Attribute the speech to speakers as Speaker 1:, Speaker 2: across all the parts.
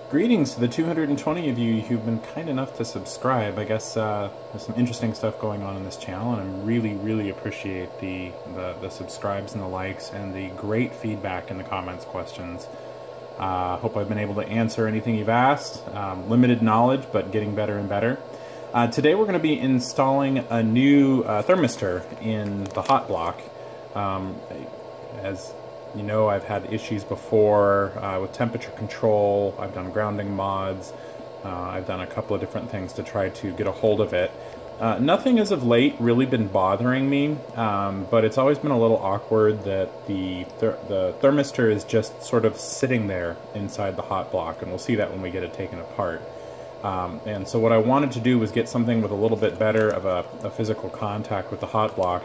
Speaker 1: Greetings to the 220 of you who've been kind enough to subscribe. I guess there's some interesting stuff going on in this channel, and I really appreciate the subscribes and the likes and the great feedback in the comments questions. Hope I've been able to answer anything you've asked. Limited knowledge, but getting better and better. Today we're going to be installing a new thermistor in the hot block. As you know, I've had issues before with temperature control. I've done grounding mods. I've done a couple of different things to try to get a hold of it. Nothing as of late really been bothering me, but it's always been a little awkward that the thermistor is just sort of sitting there inside the hot block, and we'll see that when we get it taken apart. And so what I wanted to do was get something with a little bit better of a physical contact with the hot block.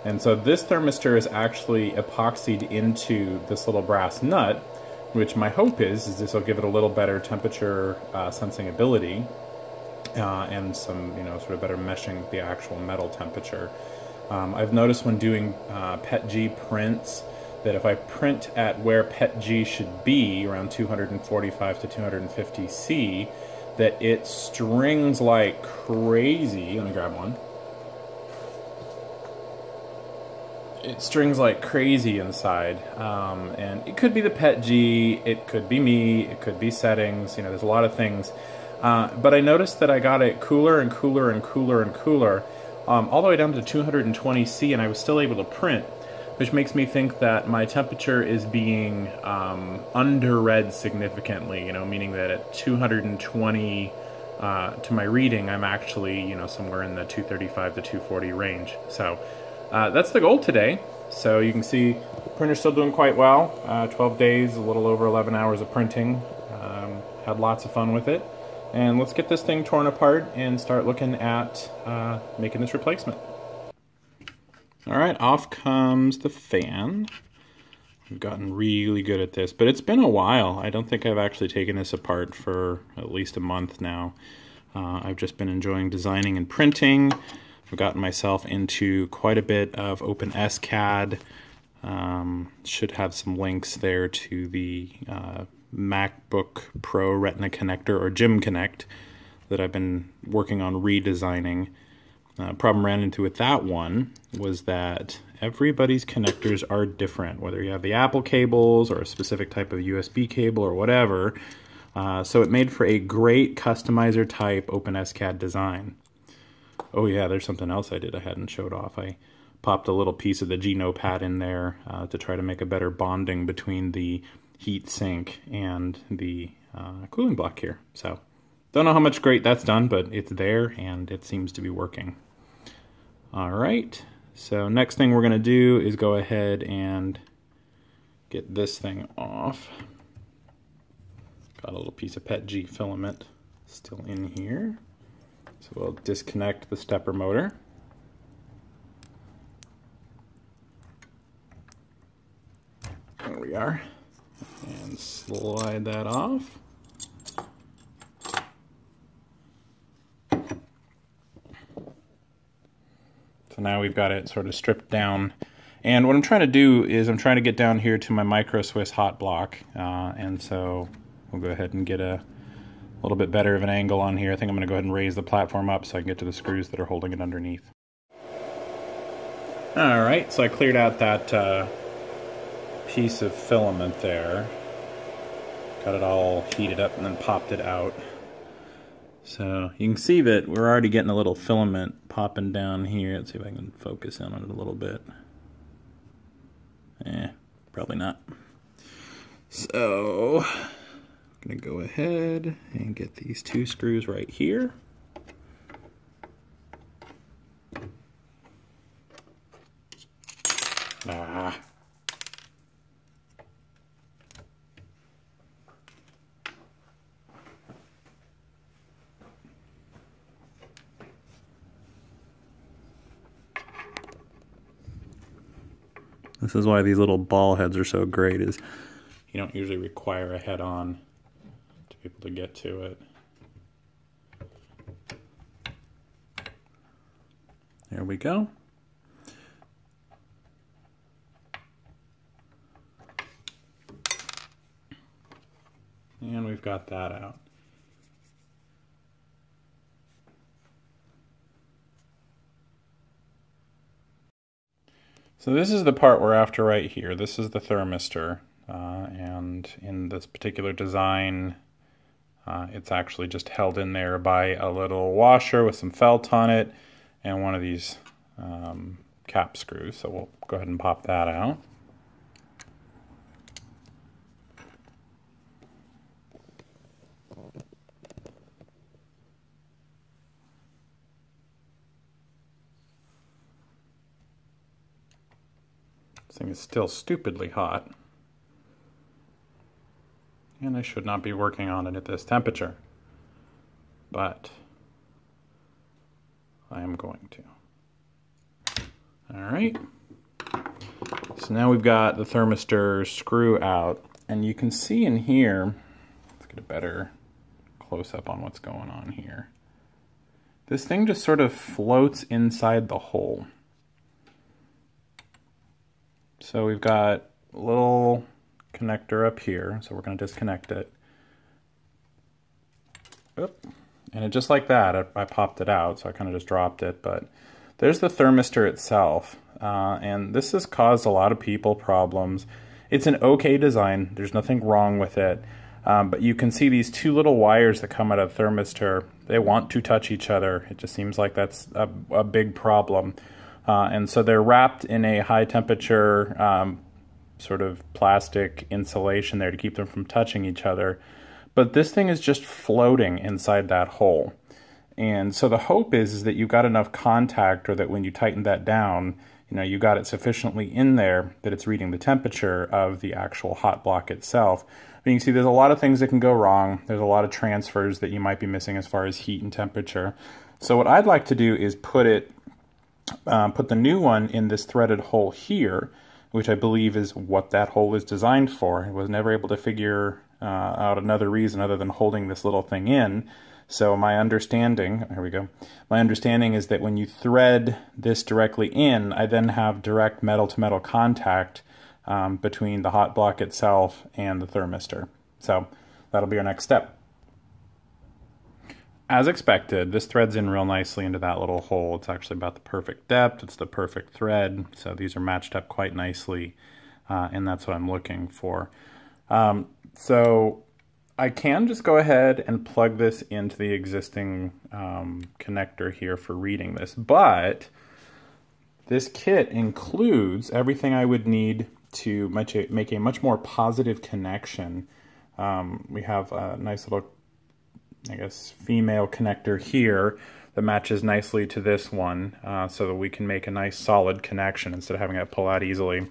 Speaker 1: And so this thermistor is actually epoxied into this little brass nut, which my hope is this will give it a little better temperature sensing ability and some, sort of better meshing with the actual metal temperature. I've noticed when doing PETG prints that if I print at where PETG should be, around 245 to 250 C, that it strings like crazy. Let me grab one. It strings like crazy inside, and it could be the PETG, it could be me, it could be settings, there's a lot of things. But I noticed that I got it cooler and cooler and cooler and cooler, all the way down to 220 C, and I was still able to print, which makes me think that my temperature is being under-read significantly, meaning that at 220 to my reading, I'm actually, somewhere in the 235 to 240 range. So that's the goal today. So you can see the printer's still doing quite well. 12 days, a little over 11 hours of printing. Had lots of fun with it. And let's get this thing torn apart and start looking at making this replacement. Alright, off comes the fan. I've gotten really good at this, but it's been a while. I don't think I've actually taken this apart for at least a month now. I've just been enjoying designing and printing. I've gotten myself into quite a bit of OpenSCAD. Should have some links there to the MacBook Pro Retina connector, or Gym Connect, that I've been working on redesigning. Problem I ran into with that one was that everybody's connectors are different, whether you have the Apple cables or a specific type of USB cable or whatever. So it made for a great customizer type OpenSCAD design. Oh yeah, there's something else I did I hadn't showed off. I popped a little piece of the Geno pad in there to try to make a better bonding between the heat sink and the cooling block here. So, don't know how much great that's done, but it's there and it seems to be working. Alright, so next thing we're going to do is go ahead and get this thing off. Got a little piece of PETG filament still in here. So we'll disconnect the stepper motor. There we are. And slide that off. So now we've got it sort of stripped down. And what I'm trying to do is I'm trying to get down here to my Micro Swiss hot block. And so we'll go ahead and get a little bit better of an angle on here. I think I'm going to go ahead and raise the platform up so I can get to the screws that are holding it underneath. Alright, so I cleared out that piece of filament there. Got it all heated up and then popped it out. So you can see that we're already getting a little filament popping down here. Let's see if I can focus in on it a little bit. Probably not. So I'm going to go ahead and get these two screws right here. This is why these little ball heads are so great, is you don't usually require a head-on to be able to get to it. There we go. And we've got that out. So this is the part we're after right here. This is the thermistor, and in this particular design, it's actually just held in there by a little washer with some felt on it and one of these cap screws. So we'll go ahead and pop that out. This thing is still stupidly hot, and I should not be working on it at this temperature, but I am going to. Alright, so now we've got the thermistor screw out, and you can see in here, let's get a better close-up on what's going on here. This thing just sort of floats inside the hole. So we've got a little connector up here, so we're going to disconnect it. Oop. And it, just like that, I popped it out, so I kind of just dropped it. But there's the thermistor itself, and this has caused a lot of people problems. It's an okay design, there's nothing wrong with it, but you can see these two little wires that come out of the thermistor. They want to touch each other. It just seems like that's a big problem. And so they're wrapped in a high temperature sort of plastic insulation there to keep them from touching each other. But this thing is just floating inside that hole. And so the hope is that you've got enough contact, or that when you tighten that down, you know, you got it sufficiently in there that it's reading the temperature of the actual hot block itself. But you can see there's a lot of things that can go wrong. There's a lot of transfers that you might be missing as far as heat and temperature. So what I'd like to do is put the new one in this threaded hole here, which I believe is what that hole is designed for. I was never able to figure out another reason other than holding this little thing in. So my understanding, here we go, my understanding is that when you thread this directly in, I then have direct metal-to-metal contact between the hot block itself and the thermistor. So that'll be our next step. As expected, this threads in real nicely into that little hole. It's actually about the perfect depth. It's the perfect thread. So these are matched up quite nicely, and that's what I'm looking for. So I can just go ahead and plug this into the existing connector here for reading this, but this kit includes everything I would need to make a much more positive connection. We have a nice little, I guess, female connector here that matches nicely to this one, so that we can make a nice solid connection instead of having it pull out easily.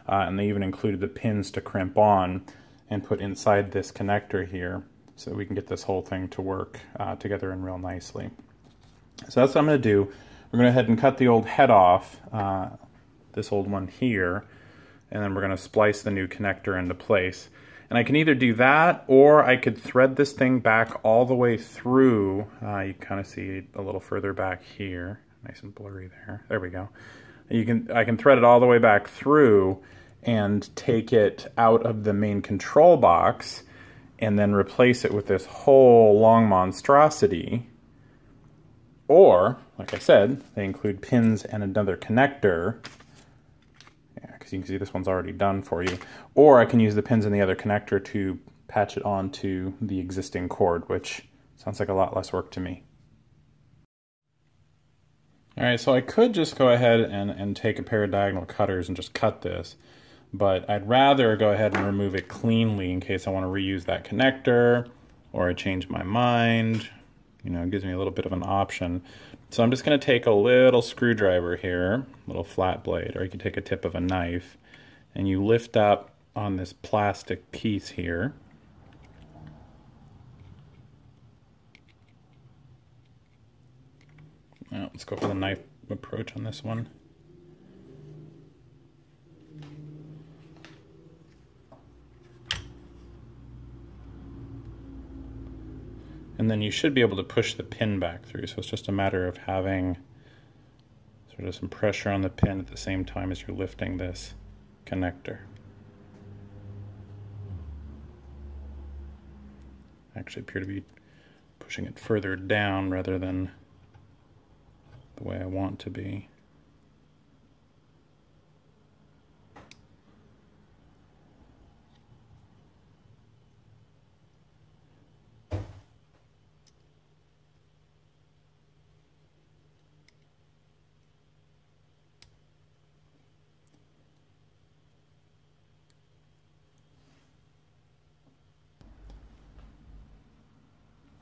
Speaker 1: And they even included the pins to crimp on and put inside this connector here, so that we can get this whole thing to work together and real nicely. So that's what I'm going to do. We're going to go ahead and cut the old head off, this old one here, and then we're going to splice the new connector into place. And I can either do that, or I could thread this thing back all the way through. You kind of see it a little further back here. Nice and blurry there. There we go. I can thread it all the way back through and take it out of the main control box and then replace it with this whole long monstrosity. Or, like I said, they include pins and another connector. Because you can see this one's already done for you. Or I can use the pins in the other connector to patch it onto the existing cord, which sounds like a lot less work to me. Alright, so I could just go ahead and take a pair of diagonal cutters and just cut this, but I'd rather go ahead and remove it cleanly in case I want to reuse that connector, or I change my mind. You know, it gives me a little bit of an option. So I'm just going to take a little screwdriver here, little flat blade, or you can take a tip of a knife, and you lift up on this plastic piece here. Now, let's go for the knife approach on this one. And then you should be able to push the pin back through, so it's just a matter of having sort of some pressure on the pin at the same time as you're lifting this connector. actually appear to be pushing it further down rather than the way I want to be.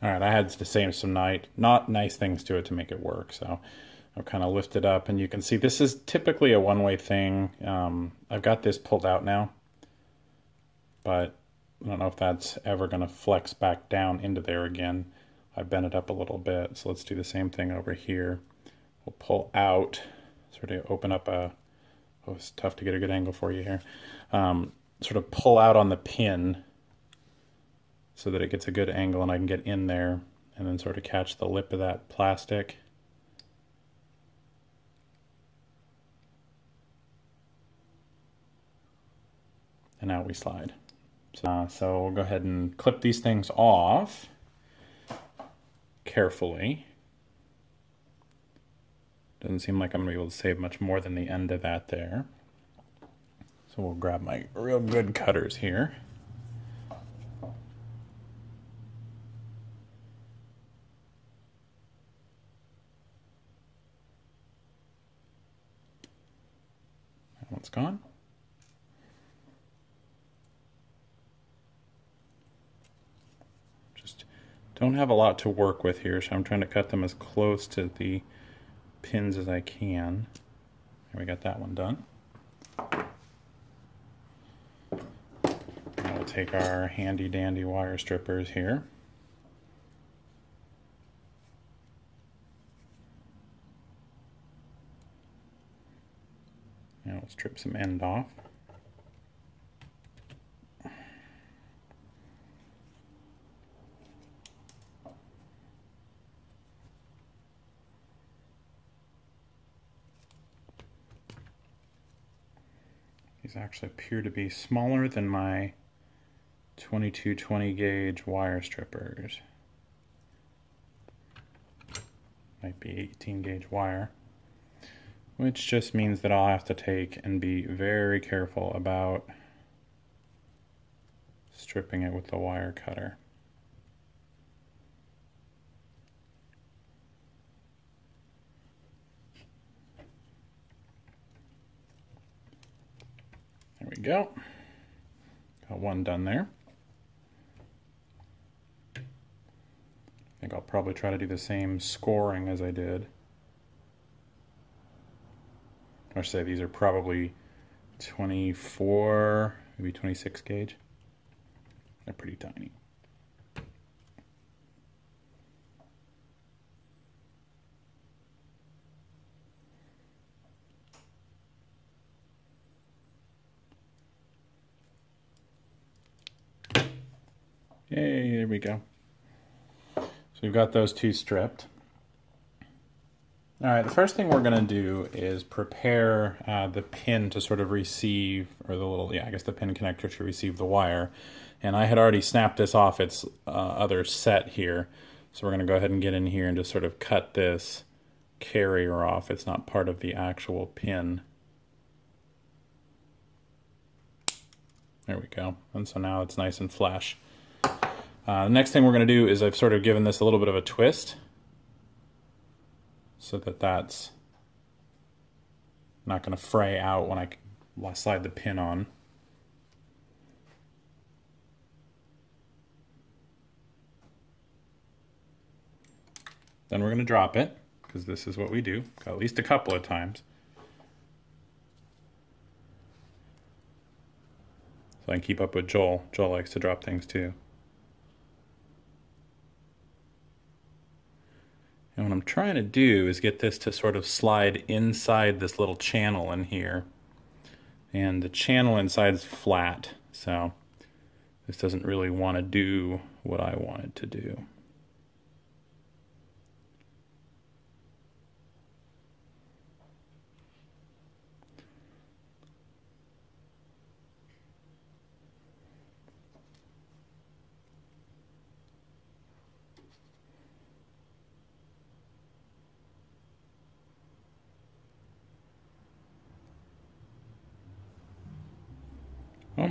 Speaker 1: Alright, I had to say some not nice things to it to make it work, so I'll kind of lift it up, and you can see this is typically a one-way thing. I've got this pulled out now, but I don't know if that's ever going to flex back down into there again. I bent it up a little bit, so let's do the same thing over here. We'll pull out, sort of open up a, oh, it's tough to get a good angle for you here. Sort of pull out on the pin so that it gets a good angle and I can get in there, and then sort of catch the lip of that plastic. And now we slide. So we'll go ahead and clip these things off carefully. Doesn't seem like I'm going to be able to save much more than the end of that there. So we'll grab my real good cutters here. That one's gone. Just don't have a lot to work with here, so I'm trying to cut them as close to the pins as I can. There, we got that one done. Now we'll take our handy dandy wire strippers here. Now we'll strip some end off. These actually appear to be smaller than my 2220 gauge wire strippers. Might be 18 gauge wire, which just means that I'll have to take and be very careful about stripping it with the wire cutter. There we go. Got one done there. I think I'll probably try to do the same scoring as I did. I should say these are probably 24, maybe 26 gauge. They're pretty tiny. Yay, there we go. So we've got those two stripped. All right, the first thing we're going to do is prepare the pin to sort of receive, or the little, I guess the pin connector to receive the wire. And I had already snapped this off its other set here. So we're going to go ahead and get in here and just sort of cut this carrier off. It's not part of the actual pin. There we go. And so now it's nice and flush. The next thing we're going to do is I've sort of given this a little bit of a twist so that that's not going to fray out when I slide the pin on. Then we're going to drop it, because this is what we do at least a couple of times. So I can keep up with Joel. Joel likes to drop things too. And what I'm trying to do is get this to sort of slide inside this little channel in here. And the channel inside is flat, so this doesn't really want to do what I want it to do.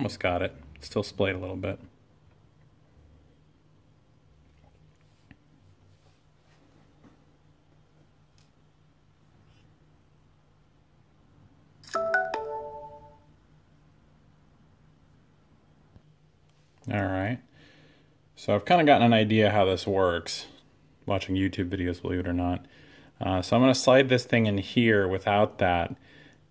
Speaker 1: almost got it. Still splayed a little bit. Alright, so I've kind of gotten an idea how this works, watching YouTube videos, believe it or not. So I'm going to slide this thing in here without that,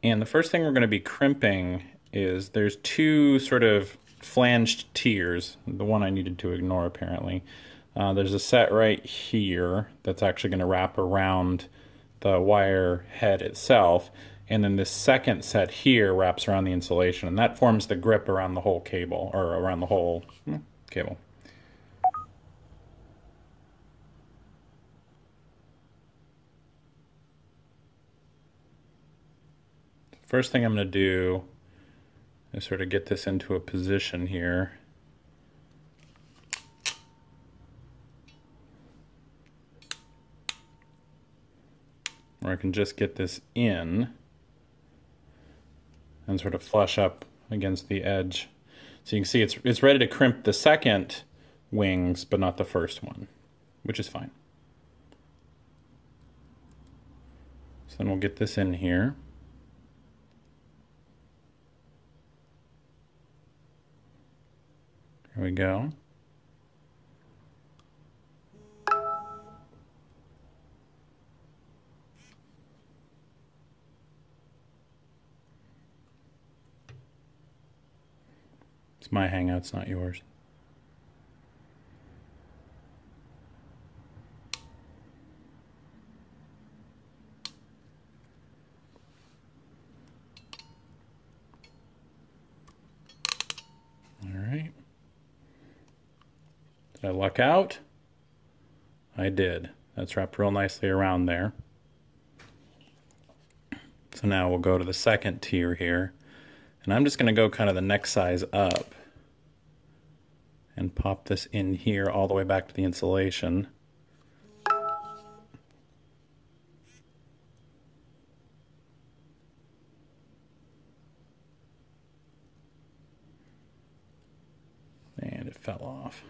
Speaker 1: and the first thing we're going to be crimping is there's two sort of flanged tiers, the one I needed to ignore apparently. There's a set right here that's actually going to wrap around the wire head itself, and then this second set here wraps around the insulation, and that forms the grip around the whole cable, or around the whole cable. First thing I'm going to do is sort of get this into a position here. Where I can just get this in and sort of flush up against the edge. So you can see it's ready to crimp the second wings, but not the first one, which is fine. So then we'll get this in here. There we go. It's my hangouts, not yours. All right. Did I luck out? I did. That's wrapped real nicely around there. So now we'll go to the second tier here. And I'm just going to go kind of the next size up and pop this in here all the way back to the insulation. And it fell off.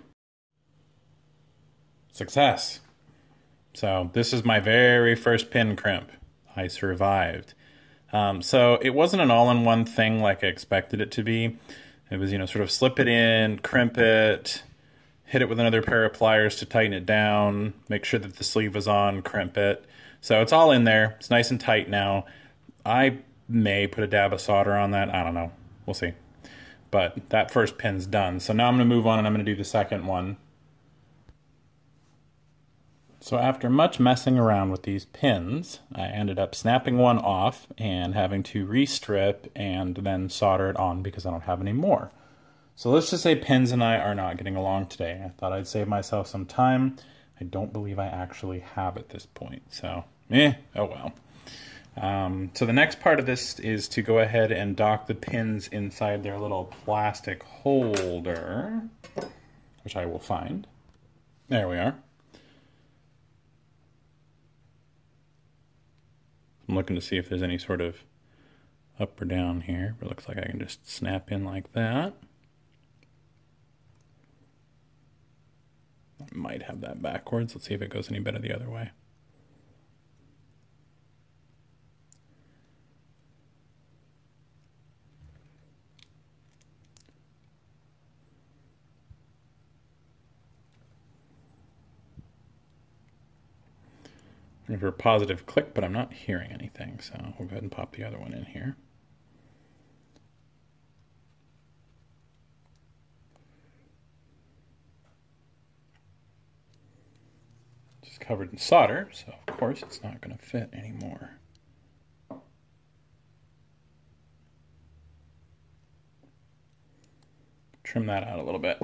Speaker 1: Success! So this is my very first pin crimp. I survived. So it wasn't an all-in-one thing like I expected it to be. It was, you know, sort of slip it in, crimp it, hit it with another pair of pliers to tighten it down, make sure that the sleeve was on, crimp it. So it's all in there. It's nice and tight now. I may put a dab of solder on that. I don't know. We'll see. But that first pin's done. So now I'm going to move on and I'm going to do the second one. So after much messing around with these pins, I ended up snapping one off and having to restrip and then solder it on because I don't have any more. So let's just say pins and I are not getting along today. I thought I'd save myself some time. I don't believe I actually have at this point. So, oh well. So the next part of this is to go ahead and dock the pins inside their little plastic holder, which I will find. There we are. I'm looking to see if there's any sort of up or down here, but it looks like I can just snap in like that. I might have that backwards. Let's see if it goes any better the other way. For a positive click, but I'm not hearing anything, so we'll go ahead and pop the other one in here. Just covered in solder, so of course it's not going to fit anymore. Trim that out a little bit.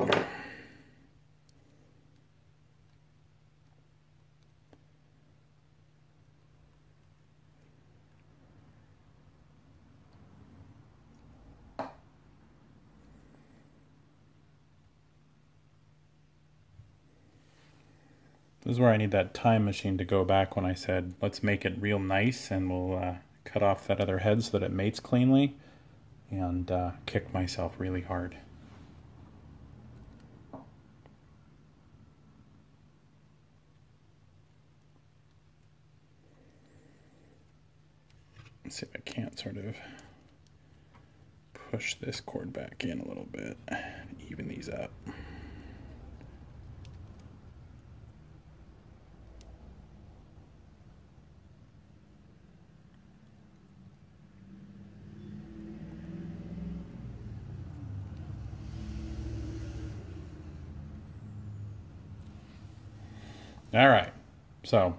Speaker 1: This is where I need that time machine to go back when I said, let's make it real nice and we'll cut off that other head so that it mates cleanly. and kick myself really hard. Let's see if I can't sort of push this cord back in a little bit, even these up. All right, so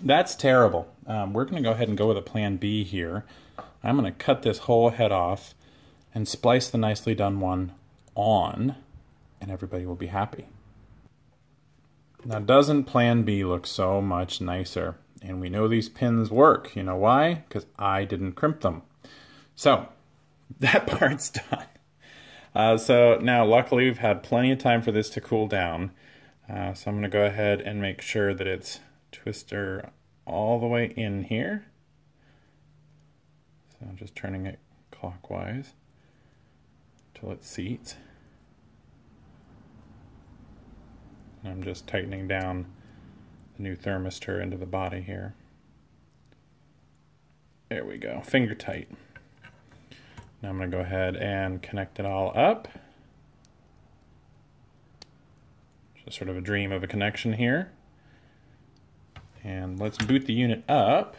Speaker 1: that's terrible. We're going to go ahead and go with a plan B here. I'm going to cut this whole head off and splice the nicely done one on, and everybody will be happy. Now, doesn't plan B look so much nicer? And we know these pins work. You know why? Because I didn't crimp them. So, that part's done. So now, luckily, we've had plenty of time for this to cool down. So I'm going to go ahead and make sure that it's twister all the way in here. So I'm just turning it clockwise until it seats. And I'm just tightening down the new thermistor into the body here. There we go, finger tight. Now I'm going to go ahead and connect it all up. Just sort of a dream of a connection here. And let's boot the unit up.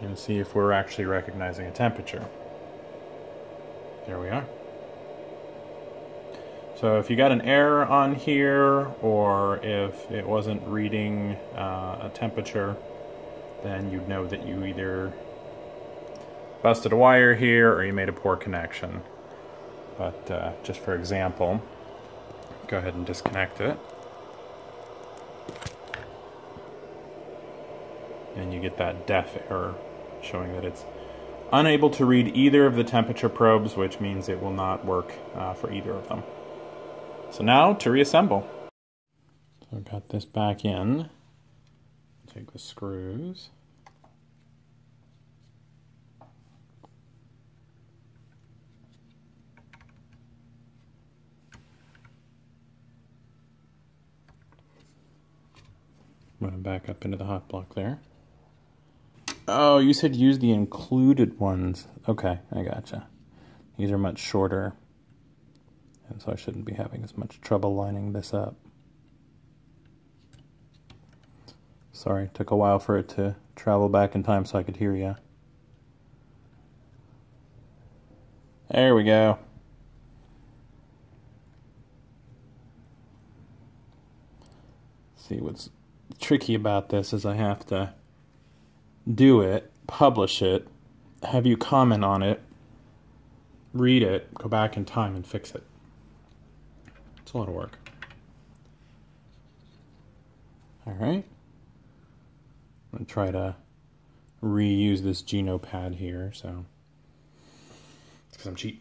Speaker 1: And see if we're actually recognizing a temperature. There we are. So if you got an error on here, or if it wasn't reading a temperature, then you'd know that you either busted a wire here or you made a poor connection. But just for example, go ahead and disconnect it. And you get that deaf error showing that it's unable to read either of the temperature probes, which means it will not work for either of them. So now to reassemble. So I've got this back in. Take the screws. Run it back up into the hot block there. Oh, you said use the included ones. Okay, I gotcha. These are much shorter, and so I shouldn't be having as much trouble lining this up. Sorry, took a while for it to travel back in time so I could hear you. There we go. See, what's tricky about this is I have to do it, publish it, have you comment on it, read it, go back in time and fix it. It's a lot of work. Alright. I'm going to try to reuse this Geno pad here, so it's because I'm cheap.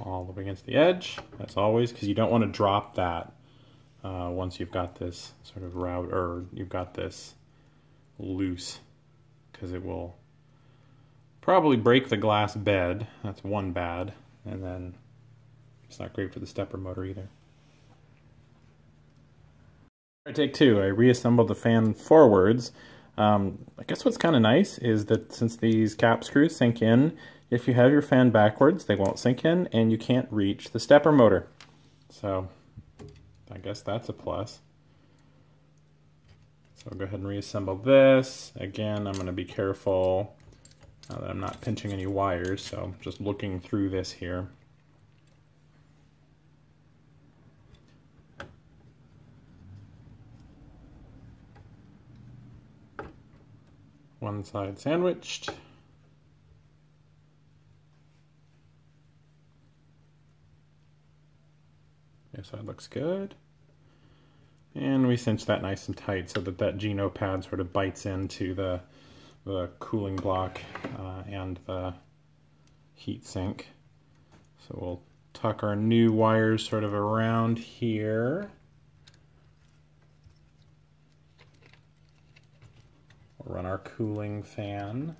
Speaker 1: All the way against the edge, as always, because you don't want to drop that once you've got this sort of route, or you've got this loose, because it will probably break the glass bed. That's one bad, and then it's not great for the stepper motor either. Take two. I reassembled the fan forwards. I guess what's kind of nice is that since these cap screws sink in, if you have your fan backwards, they won't sink in, and you can't reach the stepper motor. So I guess that's a plus. So I'll go ahead and reassemble this. Again, I'm going to be careful that I'm not pinching any wires, so just looking through this here. One side sandwiched. Other side looks good. And we cinch that nice and tight so that that Geno pad sort of bites into the cooling block and the heat sink. So we'll tuck our new wires sort of around here. We'll run our cooling fan.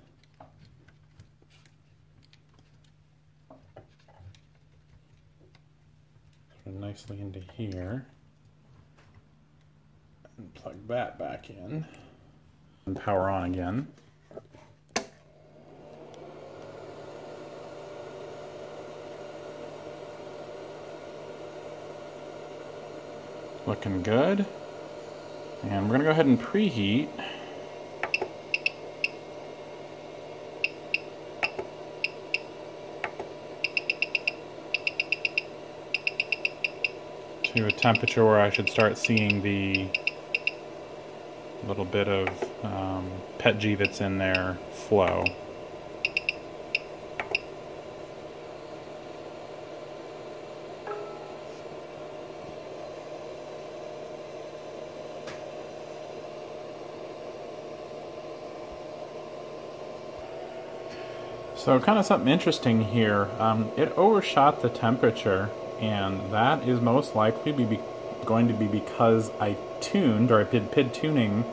Speaker 1: Sort of nicely into here. And plug that back in. And power on again. Looking good. And we're going to go ahead and preheat. To a temperature where I should start seeing the little bit of PETG that's in there flow. So kind of something interesting here, it overshot the temperature, and that is most likely going to be because I tuned, or I did PID tuning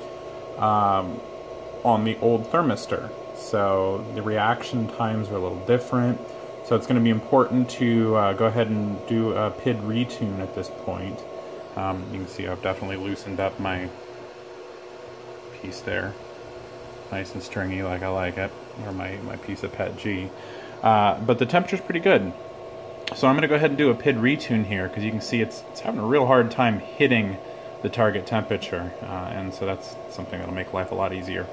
Speaker 1: on the old Thermistor. So the reaction times are a little different, so it's going to be important to go ahead and do a PID retune at this point. You can see I've definitely loosened up my piece there. Nice and stringy like I like it, or my piece of PETG. But the temperature's pretty good. So I'm going to go ahead and do a PID retune here, because you can see it's having a real hard time hitting the target temperature, and so that's something that'll make life a lot easier.